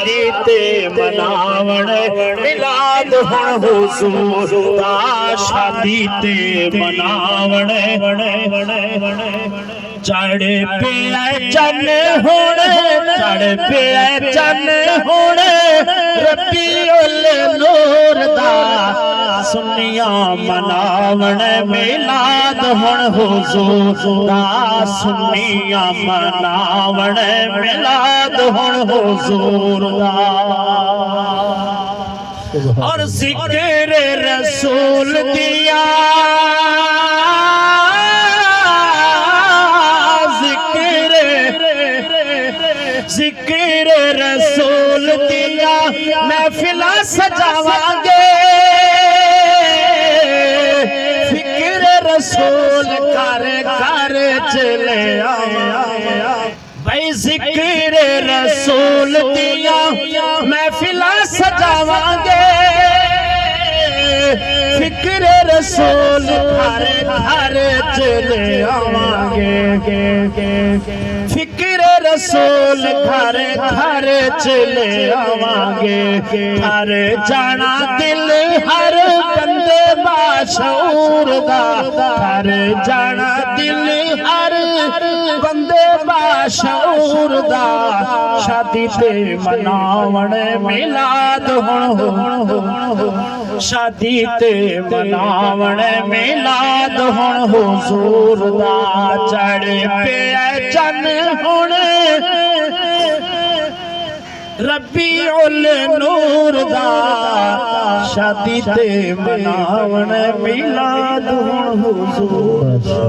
शादी ते मनावण मिलाद हुण हुजूर दा शादी ते मनावण चढ़ पे चन हुण चढ़ पे चन हुण रबीउल नूर दा सुनिया मनावण मिलाद हुण हुजूर दा सुनिया मनावण मिलाद हुण हुजूर दा और जिक्र रसूल दिया जिक्र रसूल दिया महफिला सजावांगे फिक्र रसूल कर कर चले भाई जिक्र रसूल दिया महफिला सजावांगे फिक्र रसूल घर घर चले आवांगे फिक्र रसूल घर घर चले आवांगे हर जाना दिल हर बंदे बाशऊर दा हर जाना दिल हर बंदे बाशऊर दा शादी ते मनावण मिलाद हुण शादी ते मनावण मिलाद हुण हुजूर दा चढ़ पे चन हुण रबीउल नूर दा शादी ते मनावण मिलाद हुण हुजूर दा।